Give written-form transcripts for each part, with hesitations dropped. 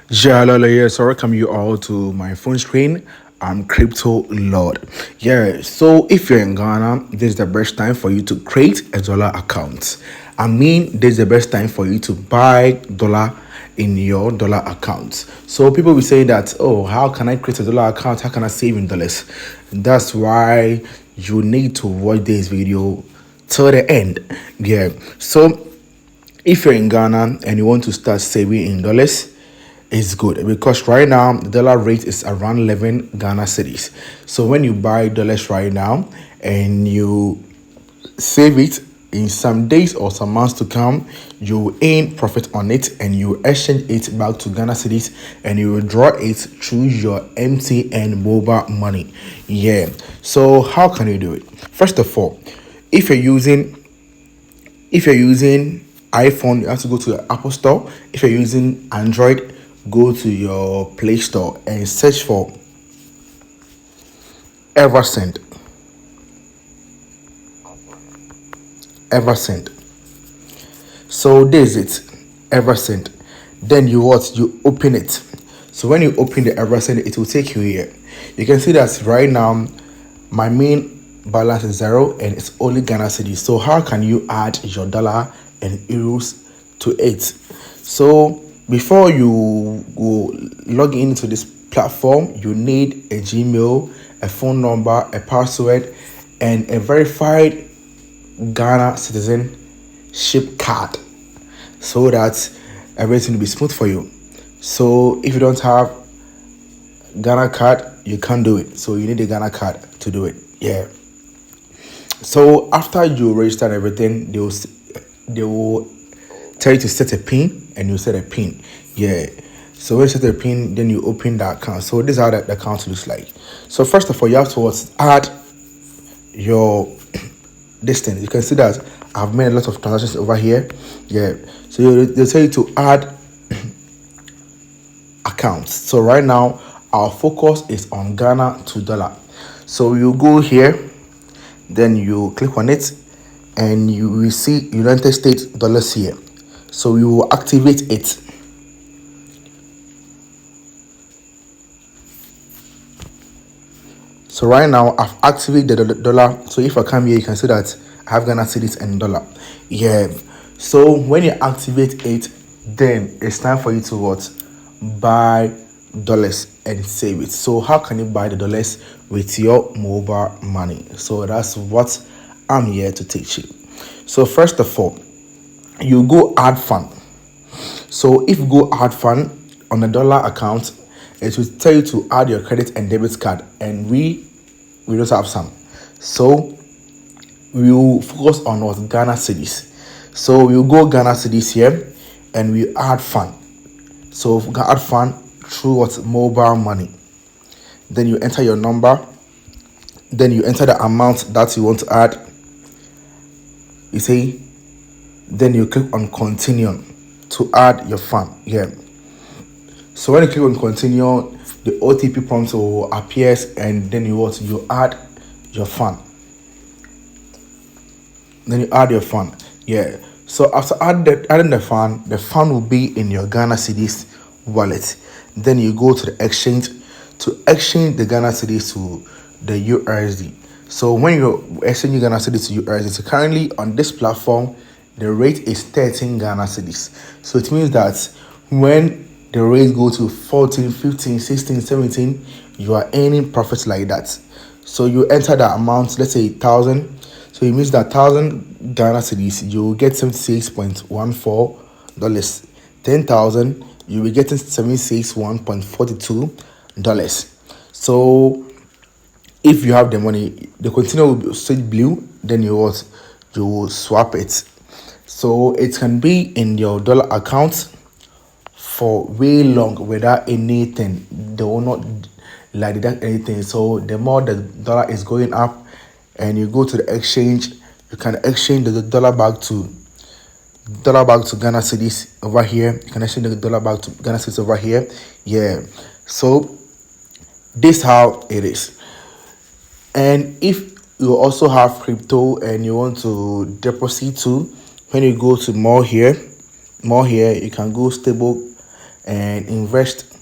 Yeah, hello, yeah, so welcome you all to my phone screen. I'm Crypto Lord. Yeah, so if you're in Ghana, this is the best time for you to create a dollar account. I mean, this is the best time for you to buy dollar in your dollar account. So people will say that, oh, how can I create a dollar account? How can I save in dollars? That's why you need to watch this video till the end. Yeah, so if you're in Ghana and you want to start saving in dollars, it's good because right now the dollar rate is around 11 Ghana cedis. So when you buy dollars right now and you save it in some days or some months to come, you earn profit on it and you exchange it back to Ghana cedis and you withdraw it through your MTN Mobile Money. Yeah. So how can you do it? First of all, if you're using if you're using iPhone, you have to go to the Apple Store. If you're using Android, go to your Play Store and search for Eversend. Eversend. So this is it. Eversend. Then you open it. So when you open the Eversend, it will take you here. You can see that right now my main balance is zero and it's only Ghana cedi. So how can you add your dollar and euros to it? So before you go log into this platform, you need a Gmail, a phone number, a password, and a verified Ghana citizenship card so that everything will be smooth for you. So if you don't have Ghana card, you can't do it. So you need a Ghana card to do it. Yeah. So after you register everything, they will tell you to set a pin and you set a pin. Yeah. So when you set a pin, then you open that account. So this is how the account looks like. So first of all, you have to add your distance. You can see that I've made a lot of transactions over here. Yeah. So they'll tell you to add accounts. So right now our focus is on Ghana to dollar. So you go here, then you click on it, and you will see United States dollars here. So we will activate it. So right now I've activated the dollar. So if I come here, you can see that I have Ghana cedis and dollar. Yeah. So when you activate it, then it's time for you to buy dollars and save it. So how can you buy the dollars with your mobile money? So that's what I'm here to teach you. So first of all, you go add fund. So if you go add fund on the dollar account, it will tell you to add your credit and debit card, and we don't have some. So we will focus on what Ghana cedis. So we'll go Ghana cedis here and we add fund. So add fund through what mobile money. Then you enter your number. Then you enter the amount that you want to add. You see, then you click on continue to add your fund. Yeah. So when you click on continue, the OTP prompt will appear, and then you add your fund. Then you add your fund. Yeah. So after adding the fund will be in your Ghana cedis wallet. Then you go to the exchange to exchange the Ghana cedis to the USD. So when you're exchanging Ghana cedis to USD, so currently on this platform, the rate is 13 Ghana cedis. So it means that when the rate go to 14, 15, 16, 17, you are earning profits like that. So you enter the amount, let's say 1,000. So it means that 1,000 Ghana cedis, you will get $76.14. 10,000, you will get $76.42. So if you have the money, the container will be straight blue, then you will swap it. So it can be in your dollar account for way long without anything. They will not like deduct anything. So the more the dollar is going up and you go to the exchange, you can exchange the dollar back to Ghana cedis over here. You can exchange the dollar back to Ghana cedis over here. Yeah. So this how it is. And if you also have crypto and you want to deposit too, when you go to more here, you can go stable and invest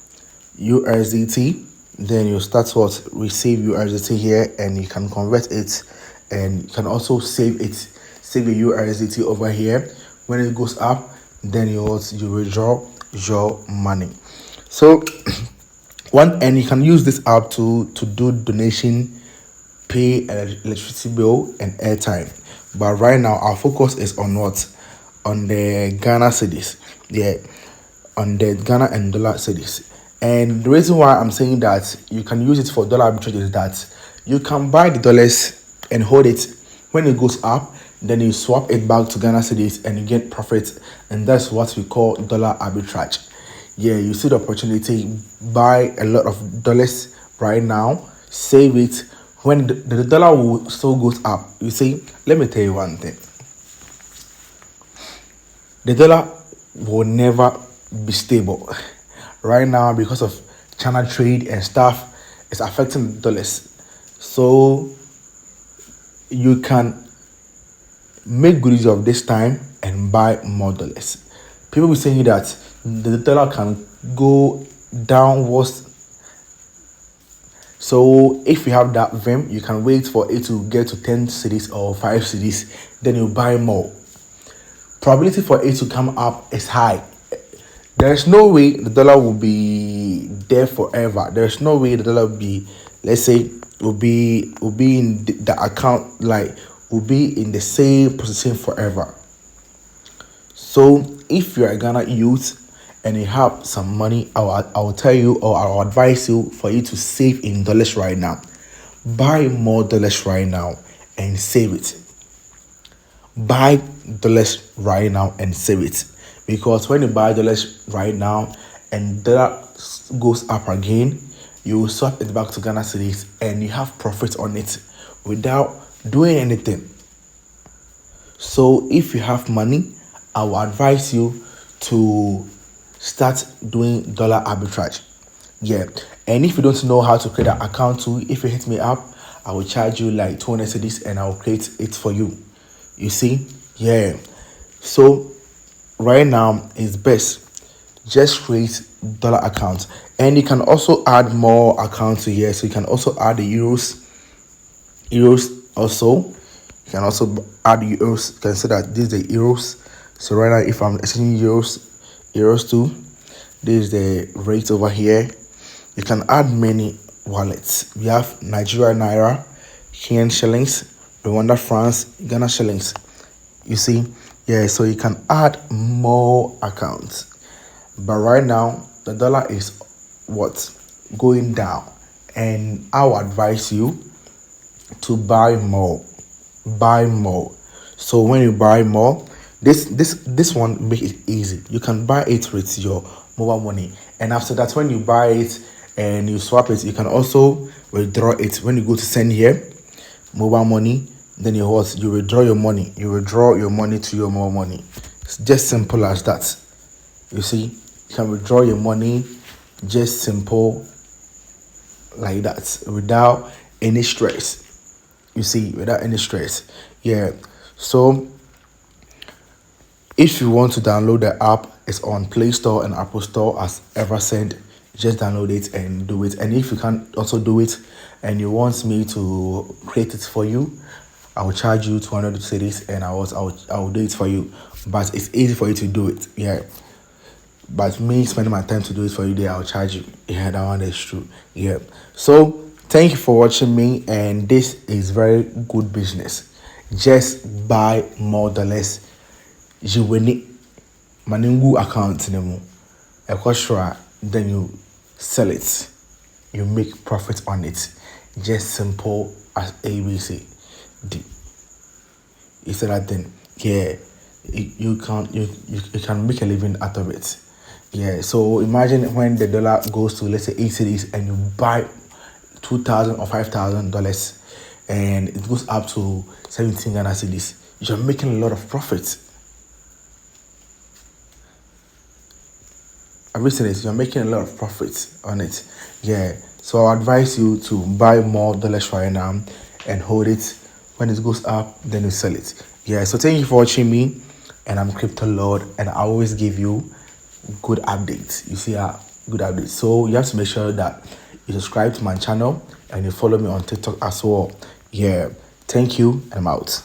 USDT. Then you start what receive USDT here, and you can convert it, and you can also save it, save your USDT over here. When it goes up, then you withdraw your money. So and you can use this app to do donation, pay electricity bill and airtime. But right now our focus is on what? On the Ghana cedis. Yeah, on the Ghana and dollar cedis. And the reason why I'm saying that you can use it for dollar arbitrage is that you can buy the dollars and hold it. When it goes up, then you swap it back to Ghana cedis and you get profit. And that's what we call dollar arbitrage. Yeah, you see the opportunity, buy a lot of dollars right now, save it. When the dollar will still goes up, you see, let me tell you one thing. The dollar will never be stable. Right now, because of China trade and stuff, it's affecting the dollars. So you can make good use of this time and buy more dollars. People be saying that the dollar can go downwards. So if you have that VIM, you can wait for it to get to 10 cedis or 5 cedis, then you buy more. Probability for it to come up is high. There's no way the dollar will be there forever. There's no way the dollar will be, let's say, will be in the account, like will be in the same position forever. So if you're a Ghana youth and you have some money, I will tell you, or I will advise you for you to save in dollars right now. Buy more dollars right now and save it. Buy dollars right now and save it. Because when you buy dollars right now and dollar goes up again, you will swap it back to Ghana cedis and you have profit on it without doing anything. So if you have money, I will advise you to start doing dollar arbitrage. Yeah, and if you don't know how to create an account too, if you hit me up, I will charge you like 200 cedis and I will create it for you. You see, yeah. So right now it's best just create dollar accounts, and you can also add more accounts here. So you can also add the euros also. You can also add euros. You can see that this is the euros. So right now, if I'm exchanging euros too, this is the rate over here. You can add many wallets. We have Nigeria naira, Kenyan shillings, Rwanda francs, Ghana shillings. You see, yeah. So you can add more accounts. But right now, the dollar is what? Going down. And I will advise you to buy more. Buy more. So when you buy more, this one make it easy. You can buy it with your mobile money. And after that, when you buy it and you swap it, you can also withdraw it. When you go to send here, mobile money, then you withdraw your money. You withdraw your money to your mobile money. It's just simple as that. You see, you can withdraw your money just simple like that without any stress. You see, without any stress. Yeah. So if you want to download the app, it's on Play Store and Apple Store as ever said. Just download it and do it. And if you can also do it and you want me to create it for you, I will charge you 200 cedis and I will do it for you. But it's easy for you to do it. Yeah. But me spending my time to do it for you there, I'll charge you. Yeah, that one is true. Yeah. So thank you for watching me, and this is very good business. Just buy more dollars. You will need maningu account nemo. Then you sell it. You make profit on it. Just simple as ABC. You said that then, yeah, you can make a living out of it. Yeah, so imagine when the dollar goes to, let's say, 8 cities and you buy $2,000 or $5,000 and it goes up to 17 Ghana cedis. You're making a lot of profit. I've seen it. You're making a lot of profit on it. Yeah, so I advise you to buy more dollars right now and hold it. When it goes up, then you sell it. Yeah, so thank you for watching me, and I'm Crypto Lord, and I always give you good updates. You see good updates. So you have to make sure that you subscribe to my channel and you follow me on TikTok as well. Yeah, thank you, and I'm out.